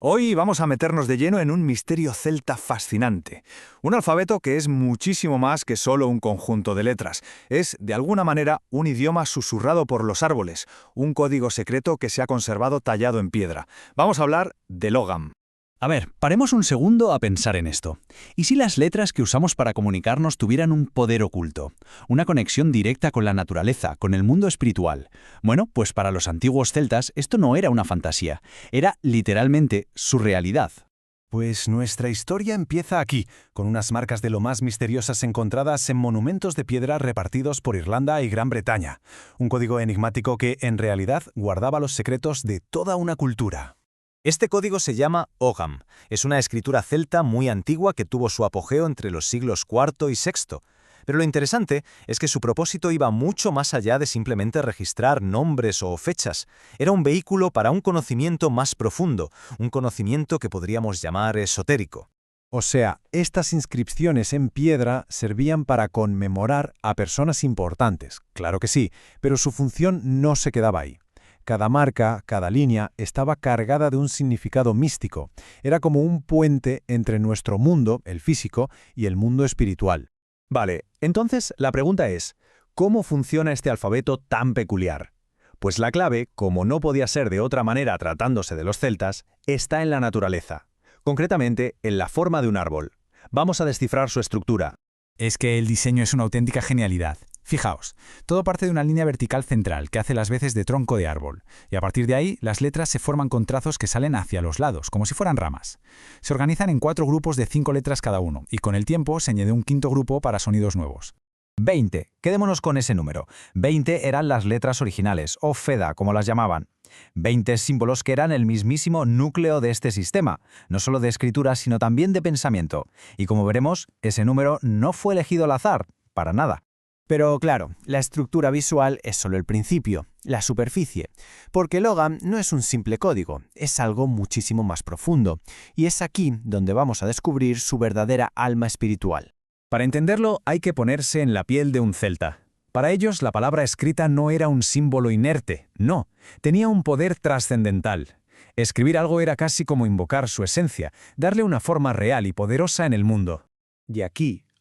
Hoy vamos a meternos de lleno en un misterio celta fascinante. Un alfabeto que es muchísimo más que solo un conjunto de letras. Es, de alguna manera, un idioma susurrado por los árboles, un código secreto que se ha conservado tallado en piedra. Vamos a hablar del Ogham. A ver, paremos un segundo a pensar en esto. ¿Y si las letras que usamos para comunicarnos tuvieran un poder oculto? Una conexión directa con la naturaleza, con el mundo espiritual. Bueno, pues para los antiguos celtas esto no era una fantasía, era literalmente su realidad. Pues nuestra historia empieza aquí, con unas marcas de lo más misteriosas encontradas en monumentos de piedra repartidos por Irlanda y Gran Bretaña. Un código enigmático que, en realidad, guardaba los secretos de toda una cultura. Este código se llama Ogham. Es una escritura celta muy antigua que tuvo su apogeo entre los siglos IV y VI. Pero lo interesante es que su propósito iba mucho más allá de simplemente registrar nombres o fechas. Era un vehículo para un conocimiento más profundo, un conocimiento que podríamos llamar esotérico. O sea, estas inscripciones en piedra servían para conmemorar a personas importantes, claro que sí, pero su función no se quedaba ahí. Cada marca, cada línea, estaba cargada de un significado místico. Era como un puente entre nuestro mundo, el físico, y el mundo espiritual. Vale, entonces la pregunta es, ¿cómo funciona este alfabeto tan peculiar? Pues la clave, como no podía ser de otra manera tratándose de los celtas, está en la naturaleza. Concretamente, en la forma de un árbol. Vamos a descifrar su estructura. Es que el diseño es una auténtica genialidad. Fijaos, todo parte de una línea vertical central que hace las veces de tronco de árbol, y a partir de ahí las letras se forman con trazos que salen hacia los lados, como si fueran ramas. Se organizan en 4 grupos de 5 letras cada uno, y con el tiempo se añade un quinto grupo para sonidos nuevos. 20. Quedémonos con ese número. 20 eran las letras originales, o Feda, como las llamaban. 20 símbolos que eran el mismísimo núcleo de este sistema, no solo de escritura, sino también de pensamiento. Y como veremos, ese número no fue elegido al azar, para nada. Pero claro, la estructura visual es solo el principio, la superficie, porque el Ogham no es un simple código, es algo muchísimo más profundo, y es aquí donde vamos a descubrir su verdadera alma espiritual. Para entenderlo, hay que ponerse en la piel de un celta. Para ellos, la palabra escrita no era un símbolo inerte, no, tenía un poder trascendental. Escribir algo era casi como invocar su esencia, darle una forma real y poderosa en el mundo. Y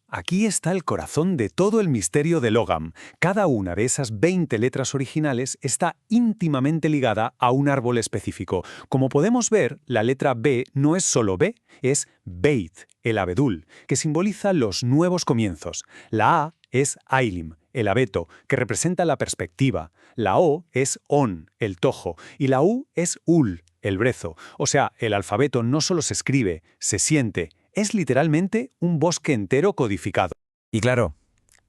Aquí está el corazón de todo el misterio del Ogham. Cada una de esas 20 letras originales está íntimamente ligada a un árbol específico. Como podemos ver, la letra B no es solo B, es Beit, el abedul, que simboliza los nuevos comienzos. La A es Ailim, el abeto, que representa la perspectiva. La O es On, el tojo, y la U es Ul, el brezo. O sea, el alfabeto no solo se escribe, se siente. Es literalmente un bosque entero codificado. Y claro,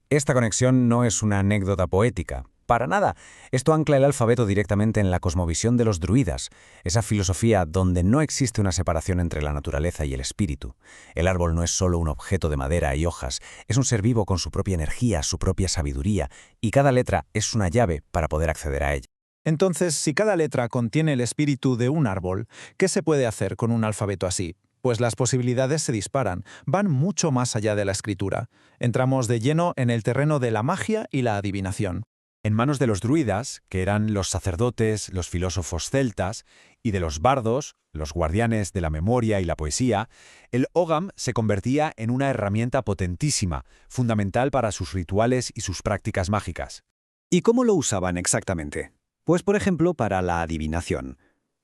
esta conexión no es una anécdota poética. Para nada. Esto ancla el alfabeto directamente en la cosmovisión de los druidas, esa filosofía donde no existe una separación entre la naturaleza y el espíritu. El árbol no es solo un objeto de madera y hojas, es un ser vivo con su propia energía, su propia sabiduría, y cada letra es una llave para poder acceder a ella. Entonces, si cada letra contiene el espíritu de un árbol, ¿qué se puede hacer con un alfabeto así? Pues las posibilidades se disparan, van mucho más allá de la escritura. Entramos de lleno en el terreno de la magia y la adivinación. En manos de los druidas, que eran los sacerdotes, los filósofos celtas, y de los bardos, los guardianes de la memoria y la poesía, el Ogham se convertía en una herramienta potentísima, fundamental para sus rituales y sus prácticas mágicas. ¿Y cómo lo usaban exactamente? Pues, por ejemplo, para la adivinación.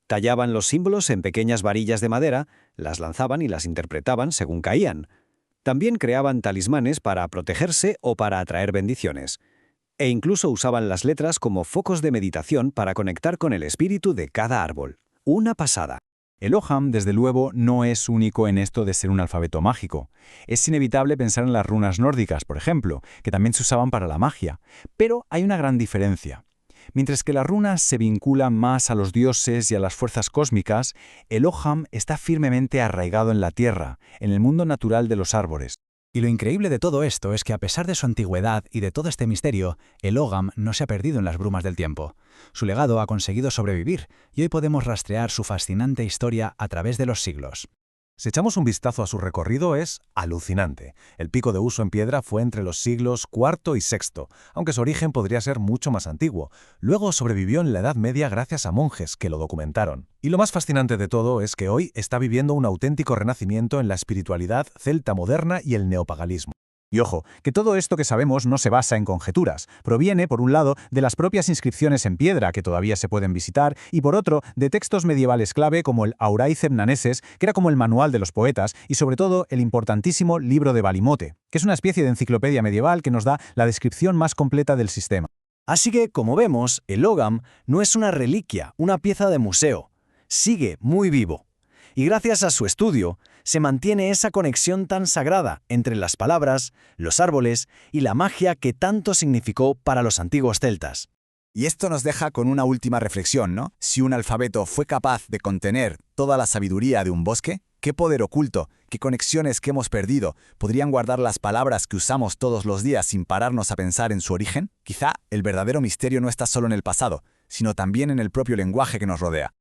Tallaban los símbolos en pequeñas varillas de madera, las lanzaban y las interpretaban según caían. También creaban talismanes para protegerse o para atraer bendiciones. E incluso usaban las letras como focos de meditación para conectar con el espíritu de cada árbol. Una pasada. El Ogham, desde luego, no es único en esto de ser un alfabeto mágico. Es inevitable pensar en las runas nórdicas, por ejemplo, que también se usaban para la magia. Pero hay una gran diferencia. Mientras que las runas se vinculan más a los dioses y a las fuerzas cósmicas, el Ogham está firmemente arraigado en la tierra, en el mundo natural de los árboles. Y lo increíble de todo esto es que a pesar de su antigüedad y de todo este misterio, el Ogham no se ha perdido en las brumas del tiempo. Su legado ha conseguido sobrevivir, y hoy podemos rastrear su fascinante historia a través de los siglos. Si echamos un vistazo a su recorrido es alucinante. El pico de uso en piedra fue entre los siglos IV y VI, aunque su origen podría ser mucho más antiguo. Luego sobrevivió en la Edad Media gracias a monjes que lo documentaron. Y lo más fascinante de todo es que hoy está viviendo un auténtico renacimiento en la espiritualidad celta moderna y el neopaganismo. Y ojo, que todo esto que sabemos no se basa en conjeturas. Proviene, por un lado, de las propias inscripciones en piedra que todavía se pueden visitar, y por otro, de textos medievales clave como el Aurai Cebnaneses, que era como el manual de los poetas, y sobre todo el importantísimo Libro de Balimote, que es una especie de enciclopedia medieval que nos da la descripción más completa del sistema. Así que, como vemos, el Ogam no es una reliquia, una pieza de museo. Sigue muy vivo. Y gracias a su estudio, se mantiene esa conexión tan sagrada entre las palabras, los árboles y la magia que tanto significó para los antiguos celtas. Y esto nos deja con una última reflexión, ¿no? Si un alfabeto fue capaz de contener toda la sabiduría de un bosque, ¿qué poder oculto, qué conexiones que hemos perdido podrían guardar las palabras que usamos todos los días sin pararnos a pensar en su origen? Quizá el verdadero misterio no está solo en el pasado, sino también en el propio lenguaje que nos rodea.